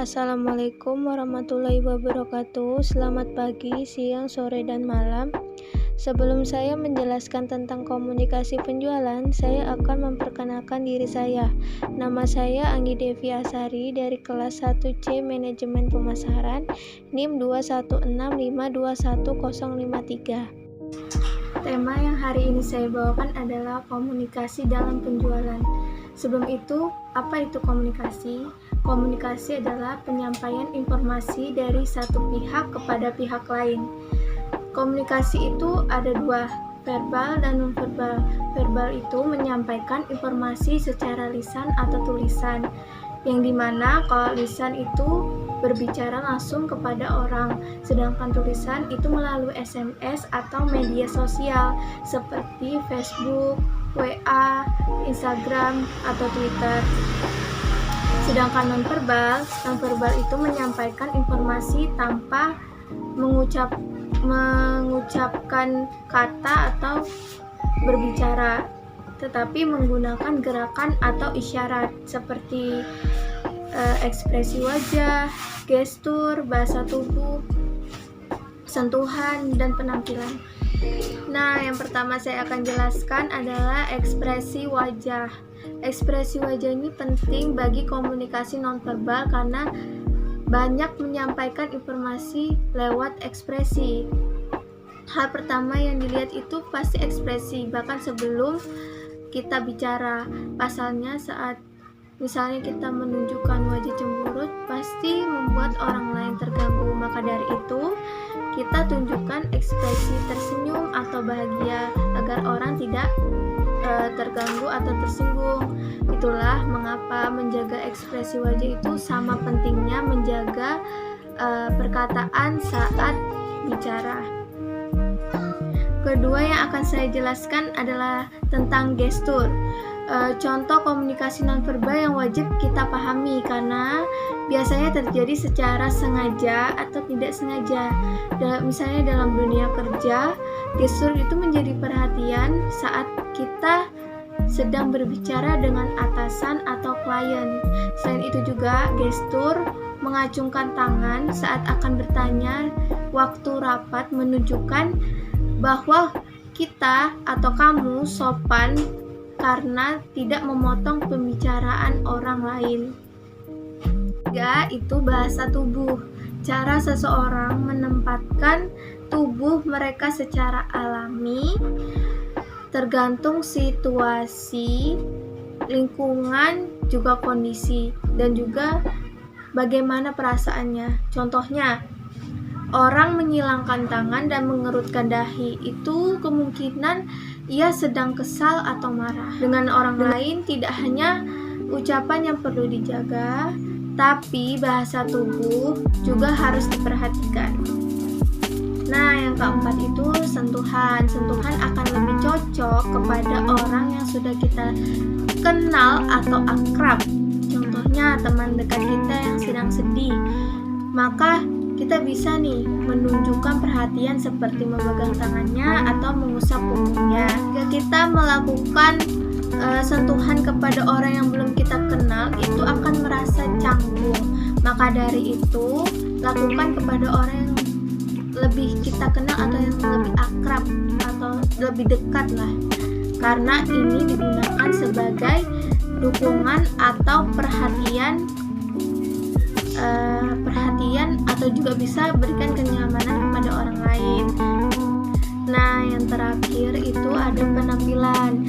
Assalamualaikum warahmatullahi wabarakatuh. Selamat pagi, siang, sore, dan malam. Sebelum saya menjelaskan tentang komunikasi penjualan, saya akan memperkenalkan diri saya. Nama saya Anggi Devi Asari dari kelas 1C Manajemen Pemasaran, NIM 2165211053. Tema yang hari ini saya bawakan adalah komunikasi dalam penjualan. Sebelum itu, apa itu komunikasi? Komunikasi adalah penyampaian informasi dari satu pihak kepada pihak lain. Komunikasi itu ada dua, verbal dan non-verbal. Verbal itu menyampaikan informasi secara lisan atau tulisan, yang dimana kalau lisan itu berbicara langsung kepada orang, sedangkan tulisan itu melalui SMS atau media sosial seperti Facebook, WA, Instagram, atau Twitter. Sedangkan nonverbal itu menyampaikan informasi tanpa mengucapkan kata atau berbicara, tetapi menggunakan gerakan atau isyarat seperti ekspresi wajah, gestur, bahasa tubuh, sentuhan, dan penampilan. Nah, yang pertama saya akan jelaskan adalah ekspresi wajah. Ekspresi wajah ini penting bagi komunikasi nonverbal karena banyak menyampaikan informasi lewat ekspresi. Hal pertama yang dilihat itu pasti ekspresi, bahkan sebelum kita bicara. Pasalnya saat misalnya kita menunjukkan wajah cemberut, pasti membuat orang lain terganggu. Maka dari itu, kita tunjukkan ekspresi tersenyum atau bahagia agar orang tidak terganggu atau tersinggung. Itulah mengapa menjaga ekspresi wajah itu sama pentingnya menjaga perkataan saat bicara. Kedua yang akan saya jelaskan adalah tentang gestur. Contoh komunikasi nonverbal yang wajib kita pahami karena biasanya terjadi secara sengaja atau tidak sengaja. Misalnya dalam dunia kerja, gestur itu menjadi perhatian saat kita sedang berbicara dengan atasan atau klien. Selain itu juga gestur mengacungkan tangan saat akan bertanya waktu rapat menunjukkan bahwa kita atau kamu sopan karena tidak memotong pembicaraan orang lain. Ketiga, itu bahasa tubuh. Cara seseorang menempatkan tubuh mereka secara alami tergantung situasi, lingkungan, juga kondisi, dan juga bagaimana perasaannya. Contohnya, orang menyilangkan tangan dan mengerutkan dahi, itu kemungkinan ia sedang kesal atau marah. Dengan orang lain tidak hanya ucapan yang perlu dijaga, tapi bahasa tubuh juga harus diperhatikan. Nah, yang keempat itu sentuhan. Sentuhan akan lebih cocok kepada orang yang sudah kita kenal atau akrab. Contohnya teman dekat kita yang sedang sedih. Maka kita bisa nih menunjukkan perhatian seperti memegang tangannya atau mengusap punggungnya. Jika kita melakukan sentuhan kepada orang yang belum kita kenal, itu akan merasa canggung. Maka dari itu, lakukan kepada orang yang lebih kita kenal atau yang lebih akrab atau lebih dekat lah, karena ini digunakan sebagai dukungan atau perhatian atau juga bisa berikan kenyamanan kepada orang lain. Nah, yang terakhir itu ada penampilan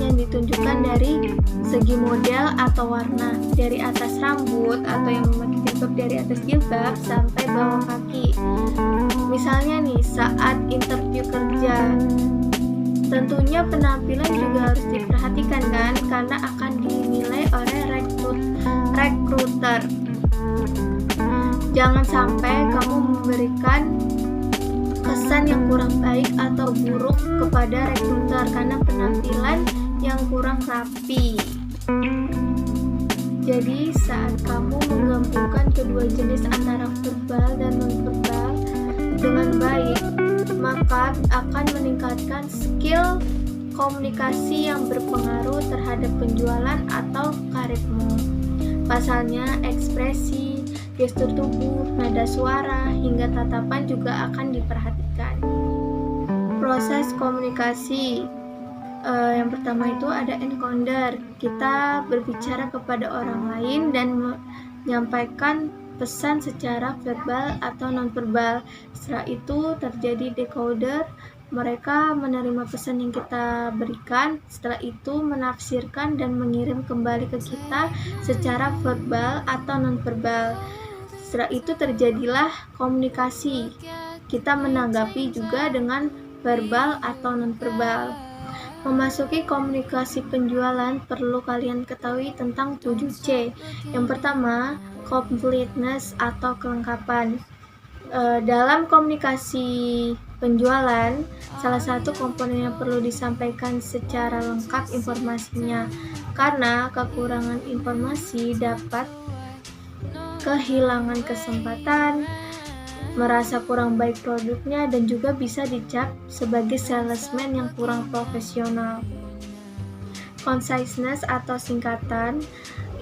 yang ditunjukkan dari segi model atau warna, dari atas rambut atau yang memakai jilbab dari atas jilbab sampai bawah kaki. Misalnya nih, saat interview kerja, tentunya penampilan juga harus diperhatikan kan, karena akan dinilai oleh rekruter. Jangan sampai kamu memberikan kesan yang kurang baik atau buruk kepada rekruter karena penampilan yang kurang rapi. Jadi saat kamu menggabungkan kedua jenis antara verbal dan non-verbal dengan baik, maka akan meningkatkan skill komunikasi yang berpengaruh terhadap penjualan atau karirmu. Pasalnya, ekspresi, gestur tubuh, nada suara, hingga tatapan juga akan diperhatikan. Proses komunikasi. Yang pertama itu ada encoder. Kita berbicara kepada orang lain dan menyampaikan pesan secara verbal atau nonverbal. Setelah itu terjadi decoder. Mereka menerima pesan yang kita berikan, setelah itu menafsirkan dan mengirim kembali ke kita secara verbal atau nonverbal. Setelah itu terjadilah komunikasi. Kita menanggapi juga dengan verbal atau nonverbal. Memasuki komunikasi penjualan, perlu kalian ketahui tentang 7C. Yang pertama, completeness atau kelengkapan. Dalam komunikasi penjualan, salah satu komponen yang perlu disampaikan secara lengkap informasinya, karena kekurangan informasi dapat kehilangan kesempatan, merasa kurang baik produknya, dan juga bisa dicap sebagai salesman yang kurang profesional. Conciseness atau singkatan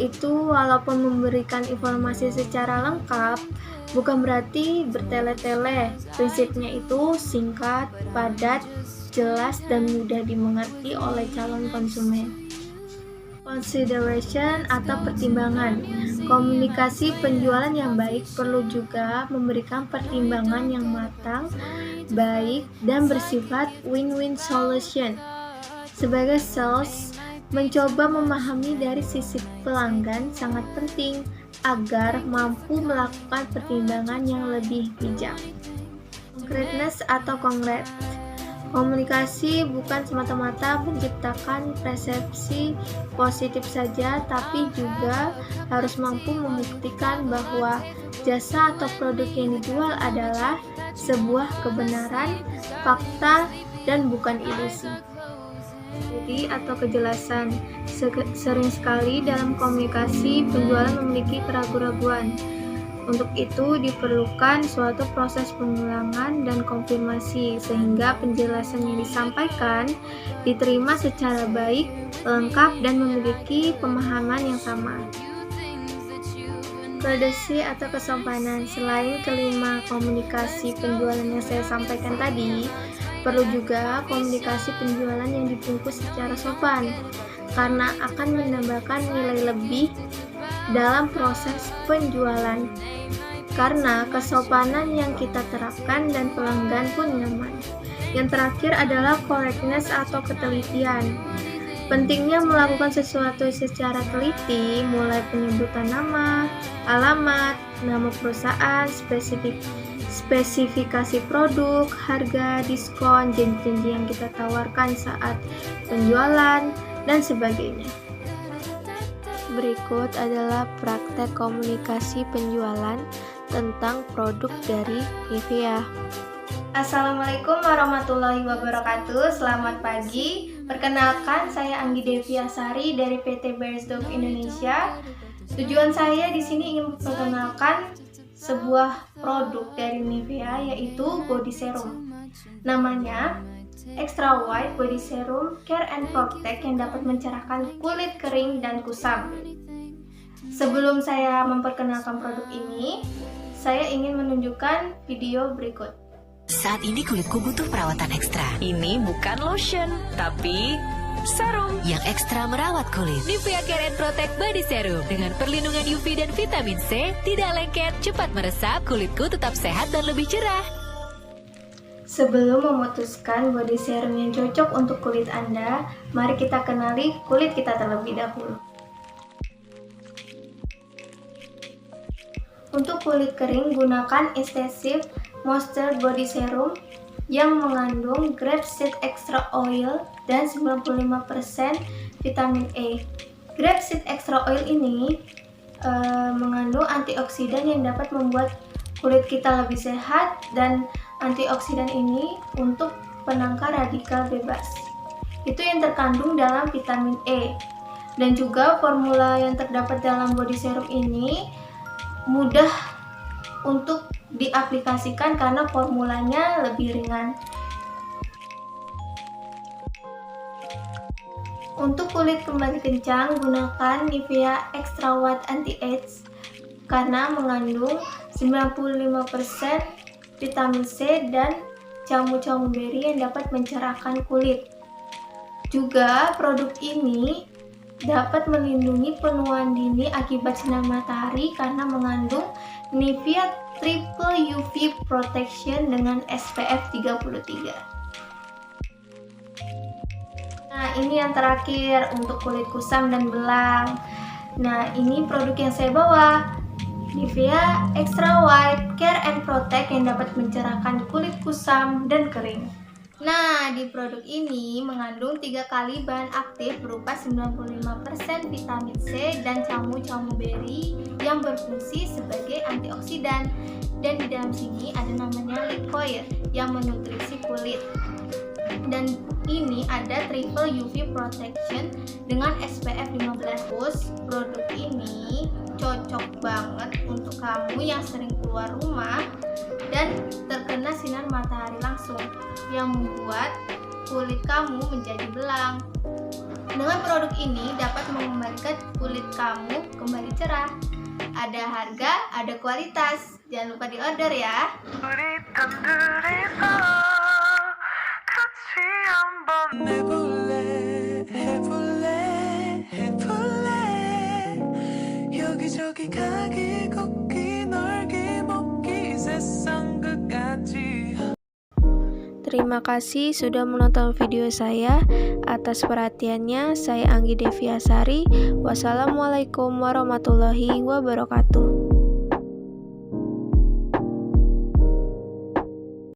itu walaupun memberikan informasi secara lengkap, bukan berarti bertele-tele. Prinsipnya itu singkat, padat, jelas, dan mudah dimengerti oleh calon konsumen. Consideration atau pertimbangan. Komunikasi penjualan yang baik perlu juga memberikan pertimbangan yang matang, baik, dan bersifat win-win solution. Sebagai sales, mencoba memahami dari sisi pelanggan sangat penting agar mampu melakukan pertimbangan yang lebih bijak. Concreteness atau konkret. Komunikasi bukan semata-mata menciptakan persepsi positif saja, tapi juga harus mampu membuktikan bahwa jasa atau produk yang dijual adalah sebuah kebenaran, fakta, dan bukan ilusi. Jadi atau kejelasan. Sering sekali dalam komunikasi penjualan memiliki keraguan-raguan. Untuk itu diperlukan suatu proses pengulangan dan konfirmasi sehingga penjelasan yang disampaikan diterima secara baik, lengkap, dan memiliki pemahaman yang sama. Courtesy atau kesopanan. Selain kelima komunikasi penjualan yang saya sampaikan tadi, perlu juga komunikasi penjualan yang dibungkus secara sopan, karena akan menambahkan nilai lebih dalam proses penjualan. Karena kesopanan yang kita terapkan dan pelanggan pun nyaman. Yang terakhir adalah correctness atau ketelitian. Pentingnya melakukan sesuatu secara teliti, mulai penyebutan nama, alamat, nama perusahaan, spesifikasi produk, harga, diskon, janji-janji yang kita tawarkan saat penjualan, dan sebagainya. Berikut adalah praktek komunikasi penjualan tentang produk dari Nivea. Assalamualaikum warahmatullahi wabarakatuh. Selamat pagi. Perkenalkan, saya Anggi Deviasari dari PT Beiersdorf Indonesia. Tujuan saya di sini ingin memperkenalkan sebuah produk dari Nivea, yaitu body serum. Namanya Extra White Body Serum Care and Protect yang dapat mencerahkan kulit kering dan kusam. Sebelum saya memperkenalkan produk ini, saya ingin menunjukkan video berikut. Saat ini kulitku butuh perawatan ekstra. Ini bukan lotion, tapi serum yang ekstra merawat kulit. Nivea Care and Protect Body Serum dengan perlindungan UV dan vitamin C, tidak lengket, cepat meresap, kulitku tetap sehat dan lebih cerah. Sebelum memutuskan body serum yang cocok untuk kulit Anda, mari kita kenali kulit kita terlebih dahulu. Untuk kulit kering, gunakan Intensive Moisture Body Serum yang mengandung grapeseed extra oil dan 95% vitamin E. Grapeseed extra oil ini mengandung antioksidan yang dapat membuat kulit kita lebih sehat, dan antioksidan ini untuk penangkal radikal bebas. Itu yang terkandung dalam vitamin E. Dan juga formula yang terdapat dalam body serum ini mudah untuk diaplikasikan karena formulanya lebih ringan. Untuk kulit kembali kencang, gunakan Nivea Extra White Anti-Age karena mengandung 95% vitamin C dan jamu-jamu berry yang dapat mencerahkan kulit. Juga produk ini dapat melindungi penuaan dini akibat sinar matahari karena mengandung Nivea Triple UV Protection dengan SPF 33. Nah, ini yang terakhir untuk kulit kusam dan belang. Nah, ini produk yang saya bawa. Nivea Extra White Care and Protect yang dapat mencerahkan kulit kusam dan kering. Nah, di produk ini mengandung 3 kali bahan aktif berupa 95% vitamin C dan jamu-jamu berry yang berfungsi sebagai antioksidan. Dan di dalam sini ada namanya liquid yang menutrisi kulit. Dan ini ada triple UV protection dengan SPF 15+. Produk ini cocok banget untuk kamu yang sering keluar rumah dan terkena sinar matahari langsung yang membuat kulit kamu menjadi belang. Dengan produk ini dapat mengembalikan kulit kamu kembali cerah. Ada harga, ada kualitas. Jangan lupa diorder ya. 여기저기 가기 걷기 놀기 먹기 이 세상 끝까지. Terima kasih sudah menonton video saya. Atas perhatiannya, saya Anggi Deviasari. Wassalamualaikum warahmatullahi wabarakatuh.